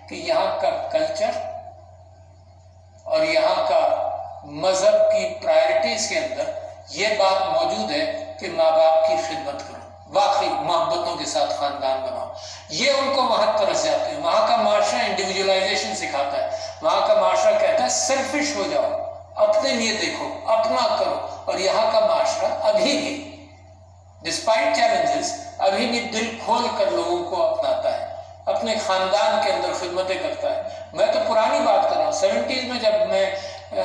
کہ یہاں کا کلچر اور یہاں کا مذہب کی پرائرٹیز کے اندر یہ بات موجود ہے کہ ماں باپ کی خدمت کرو، واقعی محبتوں کے ساتھ خاندان بناؤ. یہ ان کو وہاں ترس جاتے ہیں. وہاں کا معاشرہ انڈیویجولائزیشن سکھاتا ہے. وہاں کا معاشرہ کہتا ہے سیلفش ہو جاؤ، اپنے لیے دیکھو، اپنا کرو. اور یہاں کا معاشرہ ابھی بھی ڈسپائٹ چیلنجز ابھی بھی دل کھول کر لوگوں کو اپناتا ہے، اپنے خاندان کے اندر خدمتیں کرتا ہے. میں تو پرانی بات کر رہا ہوں، 70s میں جب میں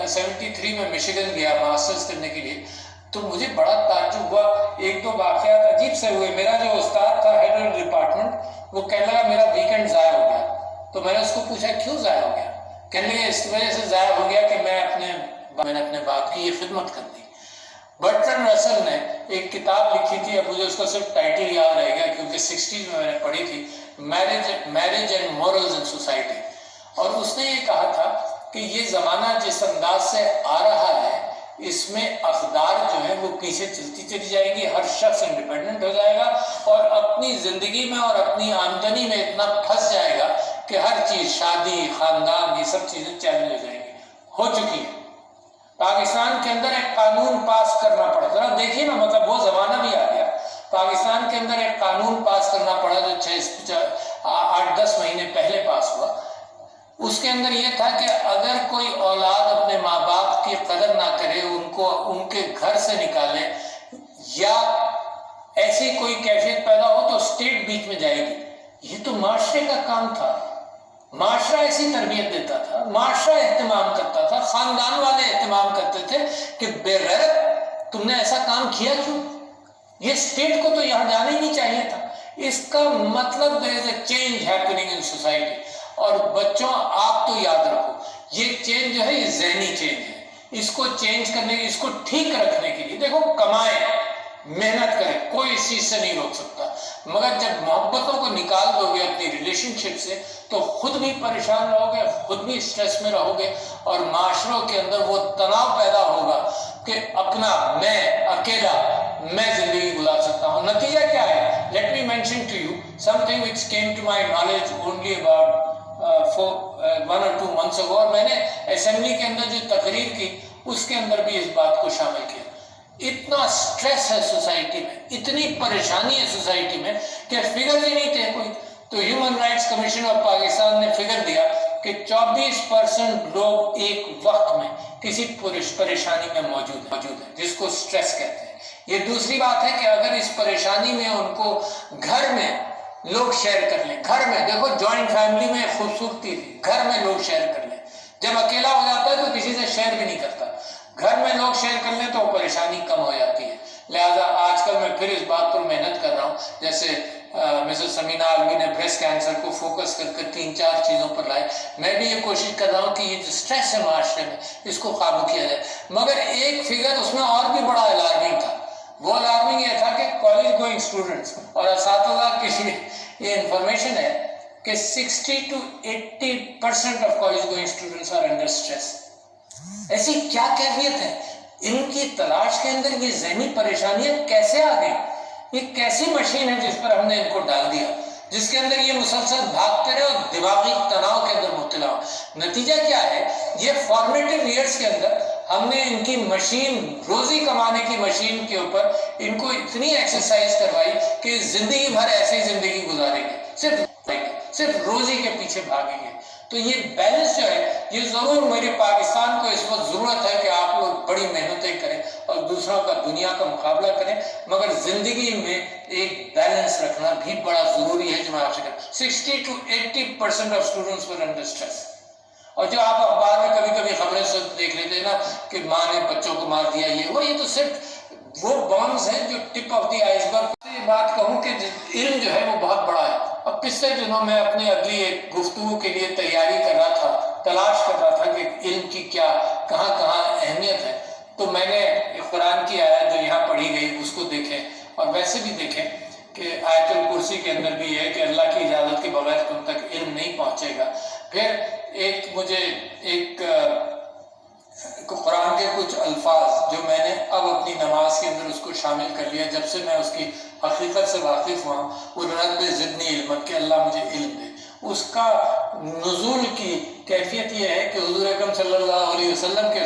73 میں مشیگن گیا ماسٹرز کرنے کے لیے تو مجھے بڑا تعجب ہوا. ایک دو واقعات عجیب سے ہوئے. میرا جو استاد تھا ہیڈ آف ڈپارٹمنٹ، وہ کہنے لگا میرا ویکینڈ ضائع ہو گیا. تو میں نے اس کو پوچھا کیوں ضائع ہو گیا؟ کہنے لگے اس وجہ سے ضائع ہو گیا کہ میں نے اپنے باپ کی یہ خدمت کر دی. برٹرن رسل نے ایک کتاب لکھی تھی، اب مجھے اس کا صرف ٹائٹل یاد رہے گا کیونکہ 60s میں نے پڑھی تھی، marriage and morals in society. اور اس نے یہ کہا تھا کہ یہ زمانہ جس انداز سے آ رہا ہے اس میں اقدار جو ہے وہ پیچھے چلتی چلی جائے گی. ہر شخص انڈیپینڈنٹ ہو جائے گا اور اپنی زندگی میں اور اپنی آمدنی میں اتنا پھنس جائے گا کہ ہر چیز، شادی، خاندان، یہ سب چیزیں چیلنج ہو جائیں گی. ہو چکی ہے. پاکستان کے اندر ایک قانون پاس کرنا پڑا. ذرا دیکھیے نا، مطلب وہ زمانہ بھی آ گیا. پاکستان کے اندر ایک قانون پاس کرنا پڑا جو 8-10 مہینے پہلے پاس ہوا. اس کے اندر یہ تھا کہ اگر کوئی اولاد اپنے ماں باپ کی قدر نہ کرے، ان کو ان کے گھر سے نکالے یا ایسی کوئی کیفیت پیدا ہو تو اسٹیٹ بیچ میں جائے گی. یہ تو معاشرے کا کام تھا. معاشرہ ایسی تربیت دیتا تھا، معاشرہ اہتمام کرتا تھا، خاندان والے اہتمام کرتے تھے کہ بے غیرت تم نے ایسا کام کیا کیوں؟ یہ اسٹیٹ کو تو یہاں جانا ہی نہیں چاہیے تھا. اس کا مطلب there is a change happening in society. اور بچوں آپ تو یاد رکھو، یہ چینج جو ہے یہ ذہنی چینج ہے. اس کو چینج کرنے کے، اس کو ٹھیک رکھنے کے لیے دیکھو کمائیں، محنت کریں، کوئی اس چیز سے نہیں روک سکتا. مگر جب محبتوں کو نکال دو گے اپنی ریلیشن شپ سے تو خود بھی پریشان رہو گے، خود بھی اسٹریس میں رہو گے اور معاشروں کے اندر وہ تناؤ پیدا ہوگا کہ اپنا، میں اکیلا میں زندگی گزار سکتا ہوں. نتیجہ کیا ہے؟ Let me mention to you something which came to my knowledge only about 1 or 2 months ago. اور میں نے اسمبلی کے اندر جو تقریر کی اس کے اندر بھی اس بات کو شامل کیا. اتنا سٹریس ہے سوسائٹی میں، اتنی پریشانی ہے سوسائٹی میں کہ فگر ہی نہیں تھے کوئی. تو human rights commission of Pakistan نے فگر دیا کہ 24% لوگ ایک وقت میں کسی پریشانی میں موجود ہے جس کو سٹریس کہتے ہیں. یہ دوسری بات ہے کہ اگر اس پریشانی میں ان کو گھر میں لوگ شیئر کر لیں. گھر میں دیکھو جوائنٹ فیملی میں خوبصورتی تھی، گھر میں لوگ شیئر کر لیں. جب اکیلا ہو جاتا ہے تو کسی سے شیئر بھی نہیں کرتا. گھر میں لوگ شیئر کر لیں تو پریشانی کم ہو جاتی ہے. لہٰذا آج کل میں پھر اس بات پر محنت کر رہا ہوں، جیسے مسز سمینا الوی نے بریسٹ کینسر کو فوکس کر کے 3-4 چیزوں پر لائے. میں بھی یہ کوشش کر رہا ہوں کہ یہ جو سٹریس ہے معاشرے میں اس کو قابو کیا جائے. مگر ایک فگر اس میں اور بھی بڑا الارمنگ تھا. وہ الارمنگ یہ تھا کہ کالج گوئنگ اسٹوڈنٹس اور اساتذہ کے لیے یہ انفارمیشن ہے کہ 60 to 80% of college going students are under stress. ایسی کیا کیفیت ہے؟ ان کی تلاش کے اندر یہ ذہنی پریشانیاں کیسے آ گئی؟ یہ کیسی مشین ہے جس پر ہم نے ان کو ڈال دیا، جس کے اندر یہ مسلسل بھاگتے رہے اور دماغی تناؤ کے اندر مبتلا ہو. نتیجہ کیا ہے؟ یہ فارمیٹیو ایئرس کے اندر ہم نے ان کی مشین، روزی کمانے کی مشین کے اوپر ان کو اتنی ایکسرسائز کروائی کہ زندگی بھر ایسی زندگی گزاریں گے، صرف روزی کے پیچھے بھاگیں گے. تو یہ بیلنس جو ہے یہ ضرور میرے پاکستان کو اس وقت ضرورت ہے کہ آپ لوگ بڑی محنتیں کریں اور دوسروں کا، دنیا کا مقابلہ کریں، مگر زندگی میں ایک بیلنس رکھنا بھی بڑا ضروری ہے. جو میں آپ سے کہتا ہوں 60 to 80% of students were under stress. اور جو آپ اخبار میں کبھی کبھی خبریں دیکھ لیتے ہیں نا کہ ماں نے بچوں کو مار دیا، یہ تو صرف وہ بامز ہیں جو ٹپ آف دی آئس برگ. یہ بات کہوں کہ علم جو ہے وہ بہت بڑا ہے. اب پچھلے دنوں میں اپنی اگلی ایک گفتگو کے لیے تیاری کر رہا تھا، تلاش کر رہا تھا کہ علم کی کیا کہاں اہمیت ہے. تو میں نے قرآن کی آیت جو یہاں پڑھی گئی اس کو دیکھیں اور ویسے بھی دیکھیں کہ آیت الکرسی کے اندر بھی ہے کہ اللہ کی اجازت کے بغیر تم تک علم نہیں پہنچے گا. پھر مجھے قرآن کے کچھ الفاظ جو میں نے اب اپنی نماز کے اندر اس کو شامل کر لیا جب سے میں اس کی حقیقت سے واقف ہوا ہوں، وہ رب زدنی علم، کہ اللہ مجھے علم دے. اس کا نزول کی کیفیت یہ ہے کہ حضور اکرم صلی اللہ علیہ وسلم کے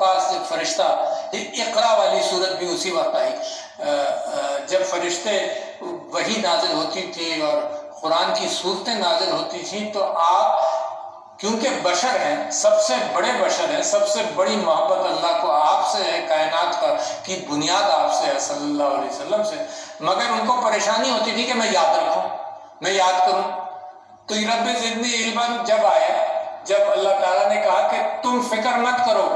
پاس جب فرشتہ اقرا والی صورت بھی اسی وقت آئی، جب فرشتے وحی نازل ہوتی تھی اور قرآن کی صورتیں نازل ہوتی تھیں، تو آپ کیونکہ بشر ہیں، سب سے بڑے بشر ہیں، سب سے بڑی محبت اللہ کو آپ سے ہے، کائنات کی بنیاد آپ سے ہے صلی اللہ علیہ وسلم سے، مگر ان کو پریشانی ہوتی تھی کہ میں یاد رکھوں، میں یاد کروں. تو رب زدنی علما جب آیا، جب اللہ تعالیٰ نے کہا کہ تم فکر مت کرو،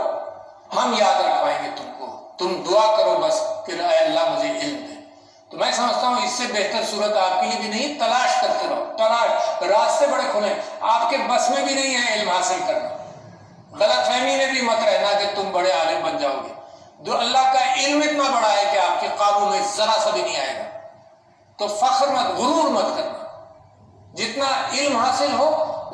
ہم یاد رکھوائیں گے تم کو، تم دعا کرو بس کہ اے اللہ مجھے علم دے. تو میں سمجھتا ہوں اس سے بہتر صورت آپ کے لیے بھی نہیں. تلاش کرتے رہو، تلاش، راستے بڑے کھلے، آپ کے بس میں بھی نہیں ہے علم حاصل کرنا. غلط فہمی میں بھی مت رہنا کہ تم بڑے عالم بن جاؤ گے. جو اللہ کا علم اتنا بڑا ہے کہ آپ کے قابو میں ذرا سا بھی نہیں آئے گا. تو فخر مت، غرور مت کرنا. جتنا علم حاصل ہو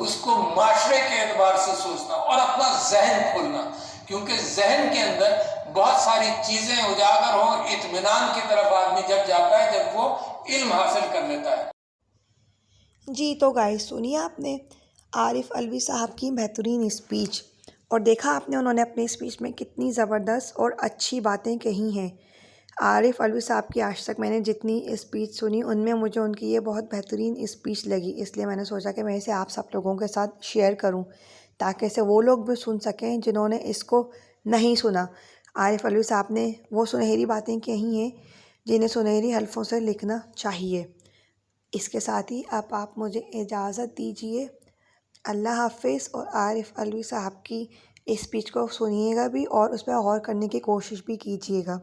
اس کو معاشرے کے اعتبار سے سوچنا اور اپنا ذہن کھولنا، کیونکہ ذہن کے اندر بہت ساری چیزیں اجاگر ہوں. اطمینان کی طرف آدمی جب جاتا ہے جب وہ علم حاصل کر لیتا ہے. جی تو گائز سنیے آپ نے عارف علوی صاحب کی بہترین اسپیچ، اور دیکھا آپ نے انہوں نے اپنی اسپیچ میں کتنی زبردست اور اچھی باتیں کہی ہیں. عارف علوی صاحب کی آج تک میں نے جتنی اسپیچ سنی ان میں مجھے ان کی یہ بہت بہترین اسپیچ لگی، اس لیے میں نے سوچا کہ میں اسے آپ سب لوگوں کے ساتھ شیئر کروں تاکہ اسے وہ لوگ بھی سن سکیں جنہوں نے اس کو نہیں سنا. عارف علوی صاحب نے وہ سنہری باتیں کہی ہیں جنہیں سنہری حلفوں سے لکھنا چاہیے. اس کے ساتھ ہی اب آپ مجھے اجازت دیجیے. اللہ حافظ. اور عارف علوی صاحب کی اسپیچ کو سنیے گا بھی اور اس پہ غور کرنے کی کوشش بھی کیجیے گا.